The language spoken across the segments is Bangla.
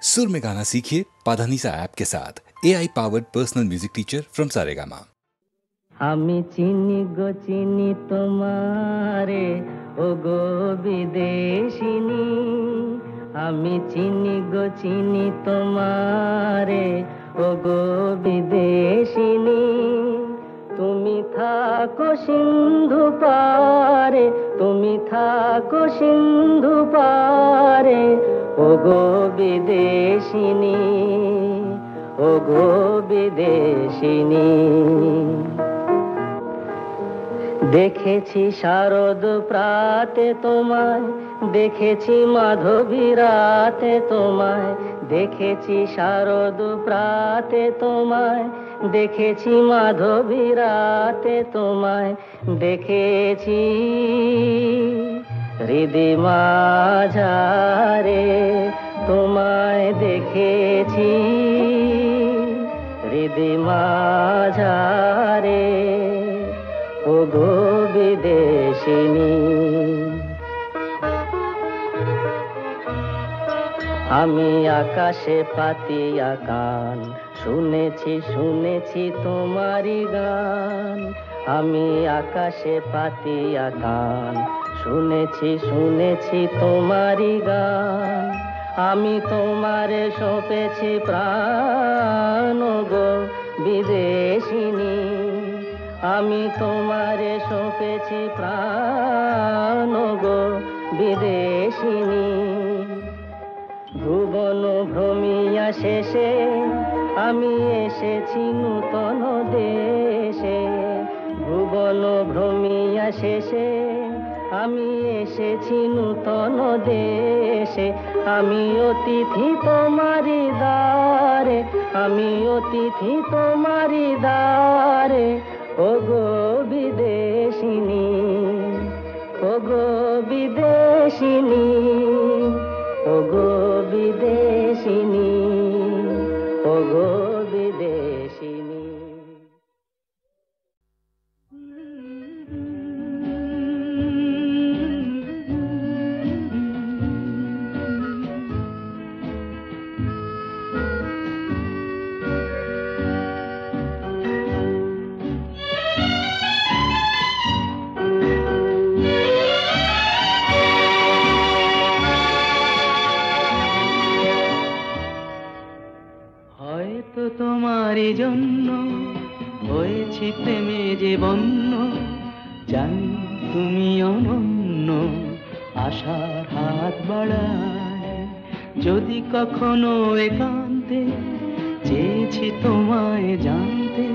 सुर में गाना सीखिए पाधानीसा ऐप के साथ AI powered personal music teacher from Saregama. আমি চিনি গো চিনি তোমারে ও গো বিদেশিনী, আমি চিনি গো চিনি তোমারে ও গো বিদেশিনী। তুমি থাকো সিন্ধু পারে, তুমি থাকো সিন্ধু পারে ও গো বিদেশিনী, ও গো বিদেশিনী। দেখেছি শারদ প্রাতে তোমায়, দেখেছি মাধবী রাতে তোমায়, দেখেছি শারদ প্রাতে তোমায়, দেখেছি মাধবী রাতে তোমায়, দেখেছি হৃদি মাঝারে তোমায়, দেখেছি হৃদি মাঝারে ও গো বিদেশিনী। আমি আকাশে পাতিয়া কান, শুনেছি শুনেছি তোমারি গান। আমি আকাশে পাতিয়া কান, শুনেছি শুনেছি তোমারি গান। আমি তোমারে সঁপেছি প্রাণ গো বিদেশিনী, আমি তোমারে সঁপেছি প্রাণ গো বিদেশিনী। ভুবন ভ্রমিয়া শেষে আমি এসেছি নূতন দেশে, ভুবন ভ্রমিয়া শেষে আমি এসেছি নূতন দেশে। আমি অতিথি তোমারি দ্বারে, আমি অতিথি তোমারি দ্বারে ও গো বিদেশিনী, ও গো বিদেশিনী, ও গো বিদেশিনী, ও গো বিদেশিনী। তোমারই জন্য হয়েছি প্রেমে যে বন্য, জানি তুমি অনন্য, আশার হাত বাড়ায়। যদি কখনো একান্তে চেয়েছি তোমায় জানতে,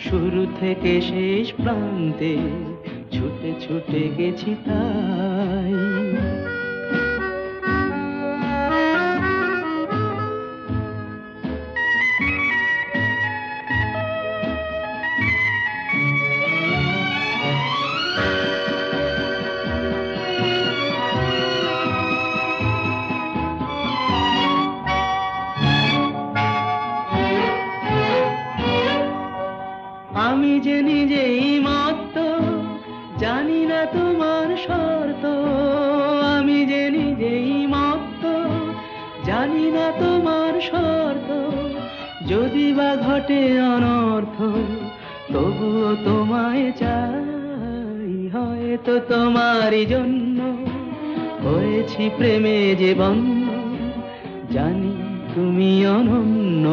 শুরু থেকে শেষ প্রান্তে ছুটে ছুটে গেছি তাই। আমি যে নিজেই মত্ত, জানি না তোমার শর্ত। আমি যে নিজেই মত্ত, জানি না তোমার শর্ত। যদি বা ঘটে অনর্থ, তবুও তোমায় চাই। হয়তো তোমারই জন্য হয়েছি প্রেমে যে বন্য, জানি তুমি অনন্য,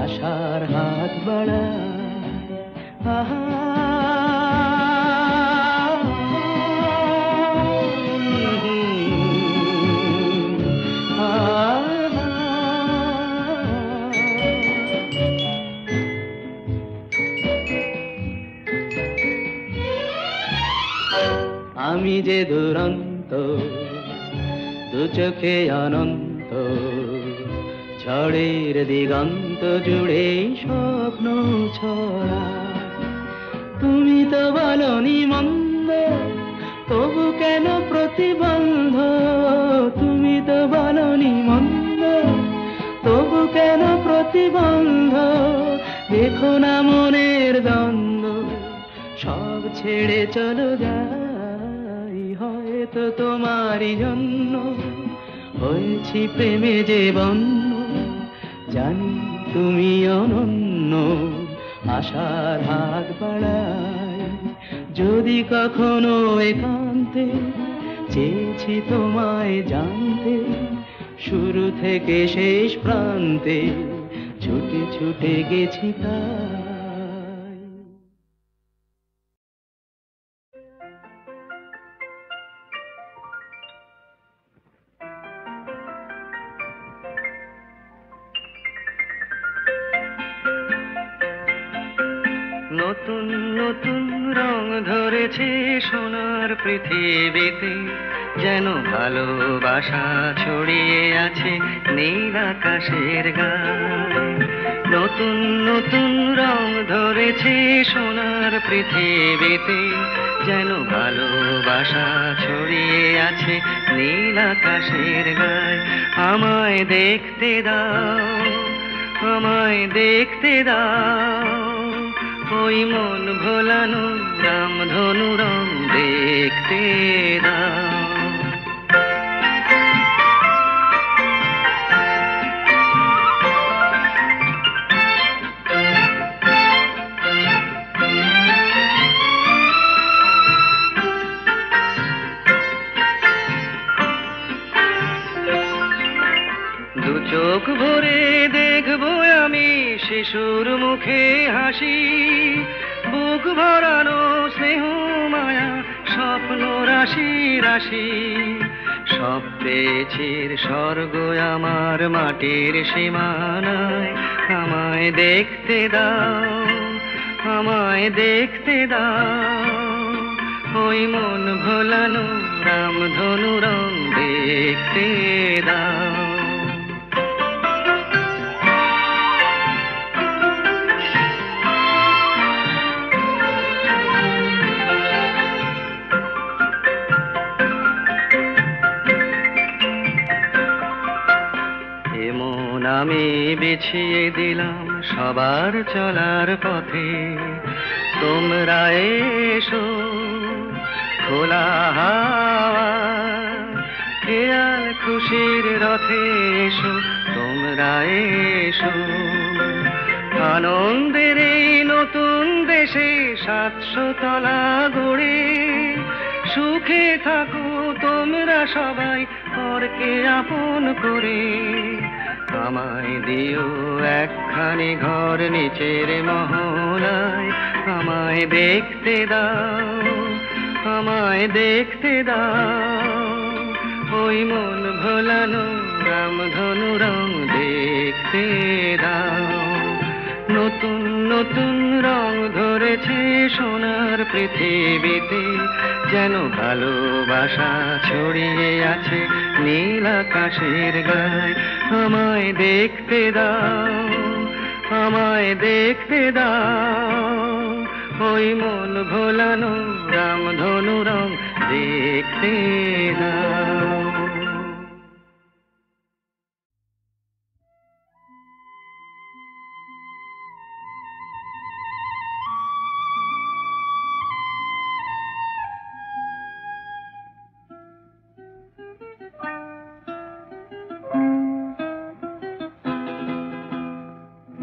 আশার হাত বাড়ায়। আমি যে দুরন্ত, দু চোখে অনন্ত, ঝড়ের দিগন্ত জুড়ে স্বপ্ন ছড়া। তুমি তো বলনি মন্দ, তবু কেন প্রতিবন্ধ? তুমি তো বলনি মন্দ, তবু কেন প্রতিবন্ধ? দেখো না মনের দ্বন্দ্ব, সব ছেড়ে চলো যাই। হয়তো তোমারই জন্য হয়েছি প্রেমে যে বন্য, জানি তুমি অনন্য, আশার হাত বাড়াই যদি কখনো একান্তে, চেয়েছি তোমায় জানতে শুরু থেকে শেষ প্রান্তে, ছুটে ছুটে গেছি তাই। নতুন নতুন রং ধরেছে সোনার পৃথিবীতে, যেন ভালোবাসা ছড়িয়ে আছে নীল আকাশের গায়ে। নতুন নতুন রং ধরেছে সোনার পৃথিবীতে, যেন ভালোবাসা ছড়িয়ে আছে নীল আকাশের গায়ে। আমায় দেখতে দাও, আমায় দেখতে দাও, ওই মন ভোলানো রামধনু রং দেখতে দাও। দু চোখ ভরে দেখবো আমি শিশুর মুখে হাসি, বুক ভরানো স্নেহ মায়া স্বপ্ন রাশি রাশি। সব পেয়েছির স্বর্গ আমার মাটির সীমানায়। আমায় দেখতে দাও, আমায় দেখতে দাও, ওই মন ভোলানো রামধনু রং দেখতে দাও। আমি বিছিয়ে দিলাম সবার চলার পথে, তোমরা এসো খোলা হাওয়া খেয়াল খুশির রথে এসো, তোমরা এসো। আনন্দের এই নতুন দেশে 700 তলা গড়ে, সুখে থাকো তোমরা সবাই পরকে আপন করে। আমায় দিও একখানি ঘর নিচের মহলায়। আমায় দেখতে দাও, আমায় দেখতে দাও, ওই মন ভোলানো রামধনু রং দেখতে দাও। নতুন নতুন রং ধরেছে সোনার পৃথিবীতে, যেন ভালোবাসা ছড়িয়ে আছে নীল আকাশের গায়ে। আমায় দেখতে দাও, আমায় দেখতে দাও, ওই মন ভোলানো রামধনু রং দেখতে দাও।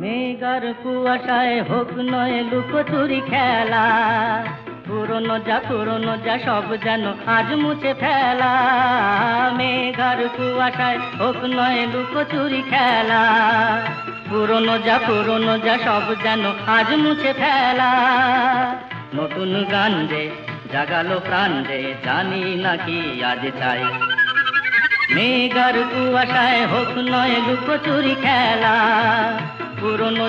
মেঘার কুয়াশায় হোক নয় লুকোচুরি খেলা, পুরনো যা সব যেন আজ মুছে ফেলা। মেঘার কুয়াশায় হোক নয় লুকোচুরি খেলা, পুরনো যা সব যেন আজ মুছে ফেলা। নতুন গান যে জাগালো প্রাণ যে, জানি নাকি আজ চাই। মেঘার কুয়াশায় হোক নয় লুকোচুরি খেলা, পুরনো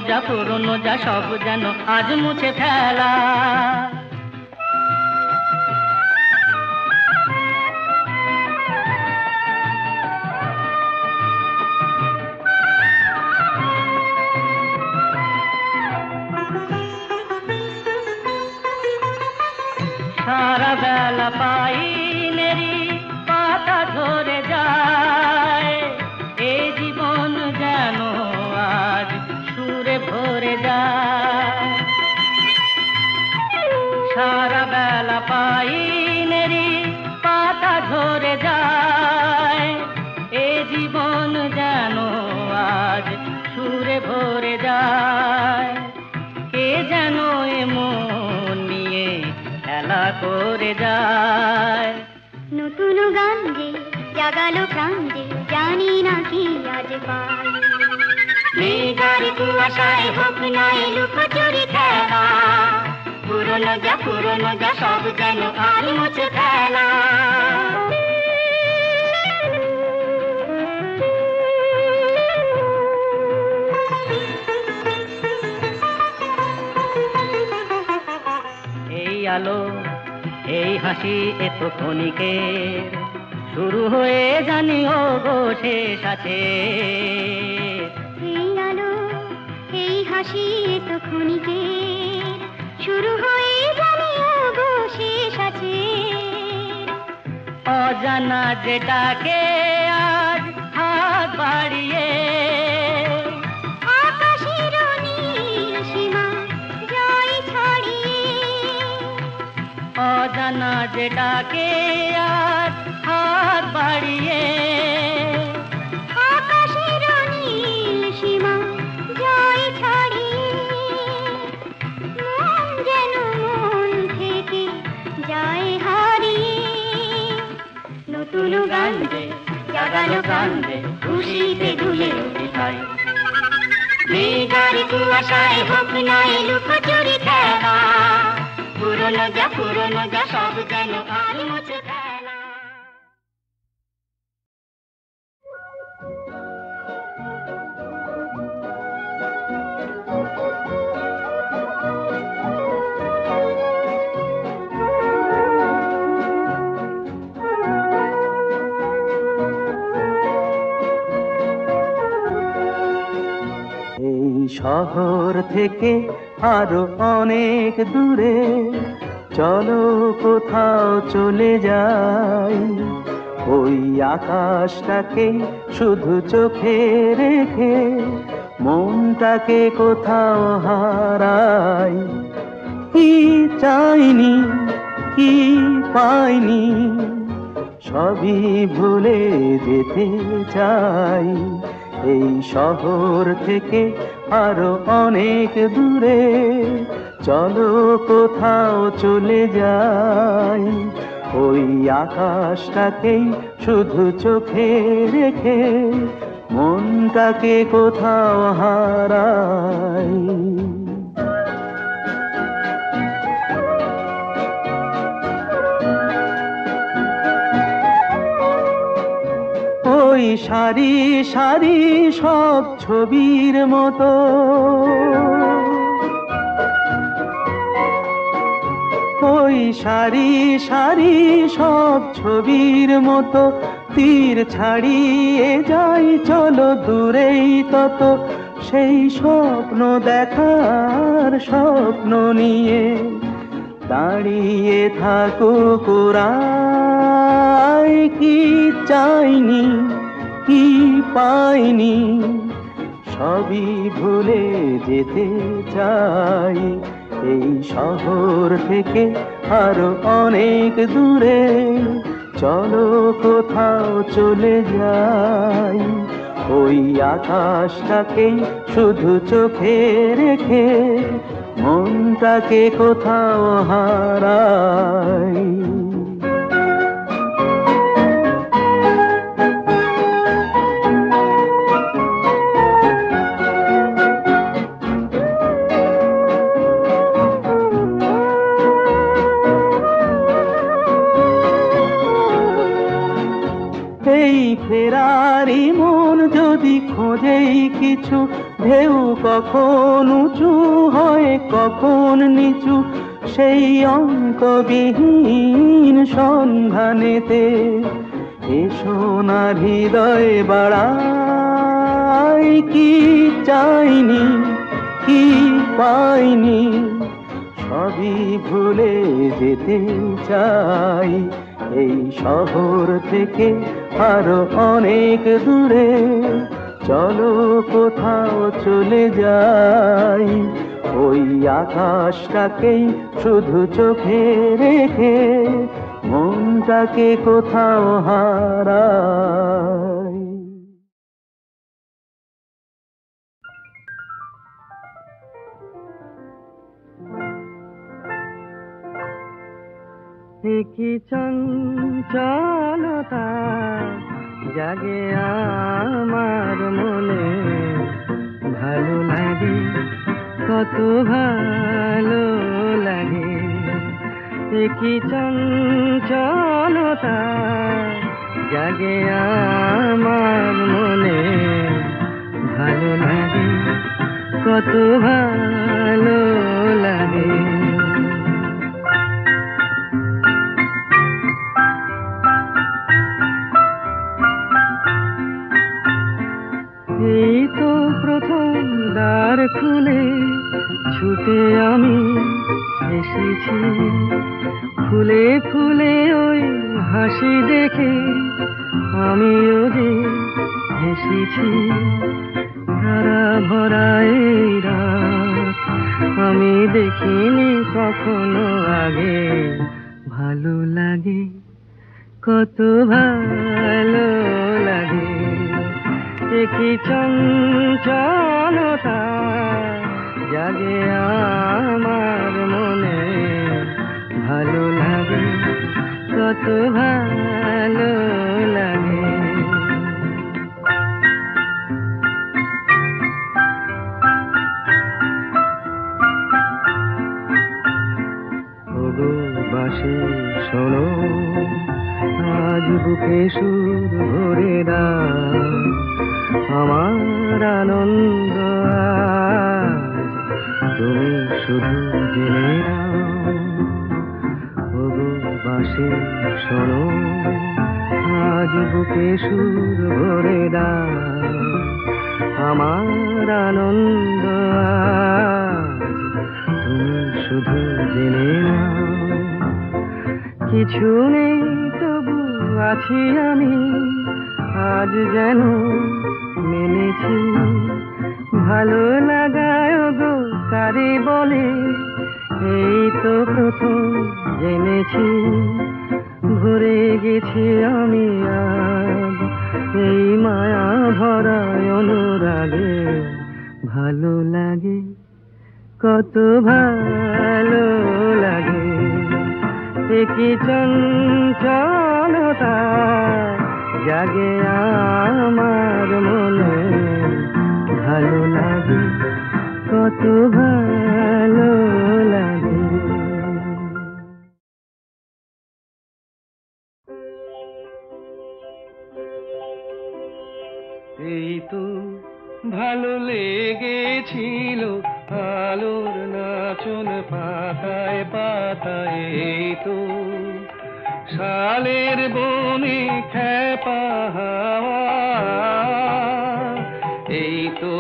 যা সব যেন আজ মুছে ফেলা। সারা বেলা পাইনেরি পাতা ঝরে যায়, এই জীবন যেন আজ সুরে ভরে যায়। সারা বেলা পাইনেরি পাতা ঝরে যায়, এই ঝরে যায়। নতুন গান যে জাগালো প্রাণ যে জানি না কি আজ পাই। মেঘার কুয়াশায় হোক না লুকোচুরি খেলা, পুরনো যা সব যেন আর মুছে ফেলা। এই আলো এই হাসি এত ক্ষণিকের, শুরু হয়ে জানি ও গো শেষ আছে। এই আলো এই হাসি তো ক্ষণিকের, শুরু হয়ে জানি ও গো শেষ আছে। অজানা যেটাকে আজ হাত বাড়িয়ে, আকাশের নীল সীমা জয় ছড়িয়ে। অজানা যেটাকে আজ হাত বাড়িয়ে, আকাশের নীল সীমা জয় ছড়িয়ে। মন যেন মন থেকে যায় হারিয়ে। নতুন গান যে জাগালো প্রাণ যে খুশিতে দুলে উঠিতাই। মেঘার কুয়াশায় হোক না লুকোচুরি খেলা, পুরনো যা সব যেন আর মুছে ফেলা। এই শহর থেকে আরো অনেক দূরে চলো কোথাও চলে যাই। ওই আকাশটাকে শুধু চোখে রেখে মনটাকে কোথাও হারাই। কি চাইনি কি পাইনি সবই ভুলে যেতে চাই। এই শহর থেকে আরো অনেক দূরে চলো কোথাও চলে যাই। ওই আকাশটাকেই শুধু চোখে রেখে মনটাকে কোথাও হারাই। ওই সারি সারি সব ছবির মতো ওই সারি সারি সব ছবির মতো তীর ছাড়িয়ে যাই চলো দূরেই তত। সেই স্বপ্ন দেখার স্বপ্ন নিয়ে দাঁড়িয়ে থাকুক ওরাই। কি চাইনি কি পাইনি সবই ভুলে যেতে চাই। এই শহর থেকে আরো অনেক দূরে চলো কোথাও চলে যাই। ওই আকাশটাকেই শুধু চোখে রেখে মনটাকে কোথাও হারাই। এই ফেরারি মন যদি খোঁজেই কিছু, ঢেউ কখন উঁচু হয় কখন নিচু, সেই অঙ্কবিহীন সন্ধানেতে এসো না হৃদয় বাড়াই। কি চাইনি কি পাইনি সবই ভুলে যেতে চাই। এই শহর থেকে আরো অনেক দূরে চলো কোথাও চলে যাই। ওই আকাশটাকেই শুধু চোখে রেখে মনটাকে কোথাও হারাই। কি চঞ্চলতা জাগে আমার মনে, ভালো লাগে কত ভালো লাগে। কি চঞ্চলতা জাগে আমার মনে, ভালো লাগে কত ভালো লাগে। এই তো প্রথম দ্বার খুলে ছুটে আমি এসেছি, ফুলে ফুলে ওই হাসি দেখে আমিও যে এসেছি। ধারা ভরা এই রাত আমি দেখিনি কখনো আগে, ভালো লাগে কত ভালো লাগে। কি চঞ্চলতা জাগে আমার মনে, ভালো লাগে কত ভালো লাগে। ওগো বাঁশি শোনো, আজ বুকে সুর ভরে দাও, আমার আনন্দ আজ তুমি শুধু জেনে নাও। ওগো বাঁশি শোনো, আজ বুকে সুর ভরে দাও, আমার আনন্দ আজ তুমি শুধু জেনে নাও। কিছু নেই তবু আছি আমি, আজ যেন মেনেছি, ভালো লাগায় গো কারে বলে, এই তো প্রথম জেনেছি। ভরে গেছি আমি আজ এই মায়া ভরা অনুরাগে, ভালো লাগে কত ভালো লাগে। কি চঞ্চলতা জাগে আমার মনে, ভালো লাগে কত ভালো লাগে। এই তো ভালো লেগেছিল আলোর নাচন পাতায় পাতায়, এই তো শালের বনে খেপা হাওয়া, এই তো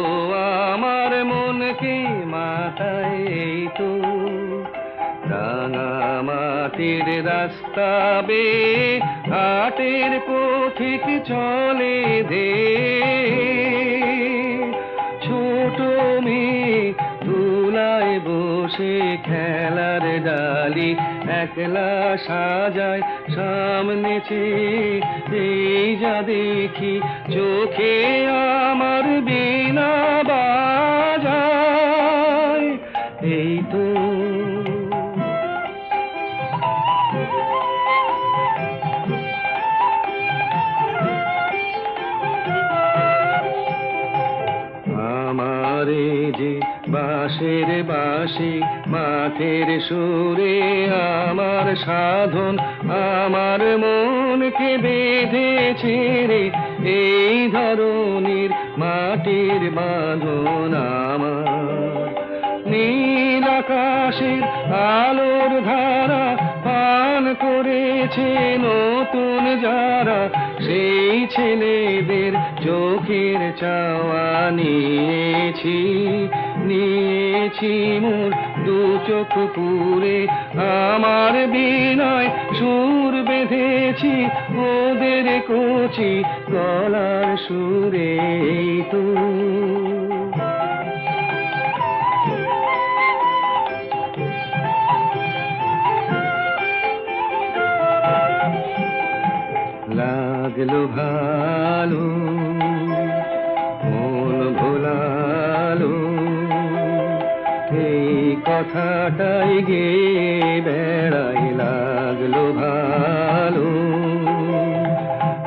আমার মনকে মাতায়, এই তো রাঙা মাটির রাস্তা বেয়ে হাটের পথিক চলে দে, ছোট মেয়ে তুলায় বসে খেলার ডালি একলা সাজায় সামনে চেয়ে, এই যা দেখি চোখে আমার বীণা বাজায়, এই তো আমারে যে বাঁশের বাঁশি মাঠের সুরে আমার সাধন, আমার মনকে বেঁধেছে রে এই ধরনের মাটির বাঁধন। আমার নীল আকাশের আলোর ধারা পান করেছে নতুন যারা, সেই ছেলেদের চোখের চাওয়া নিয়েছি, নিয়েছি মোর দু চোখ পুরে, আমার বিনয় সুর বেঁধেছি ওদের কচি গলার সুরে, তো লাগলো ভালো মন ভোলালো, এই কথাটাই গে বেড়াইলাম। লাগলো ভালো।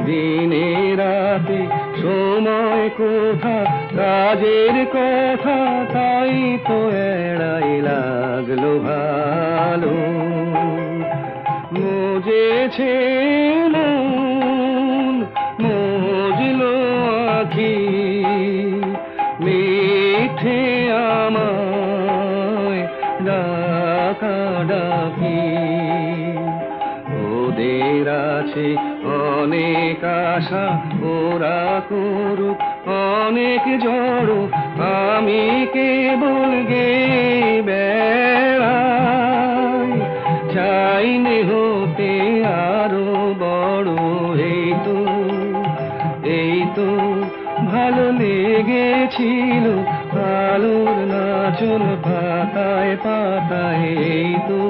দিনে রাতে সময় কোথা, কাজের কথা, তাই তো এড়াই লাগলো ভালো। মজেছে মন, মজলো আখি, মিঠে আমায় ডাকা ডাকি। ওদের আছে অনেক আশা, ওরা করুক অনেক জড়ো, আমি কেবল গে বেড়াই। চাইনে হতে আরো বড়, এই তো ভালো লেগেছিল আলোর নাচন পাতায় পাতায়, এই তো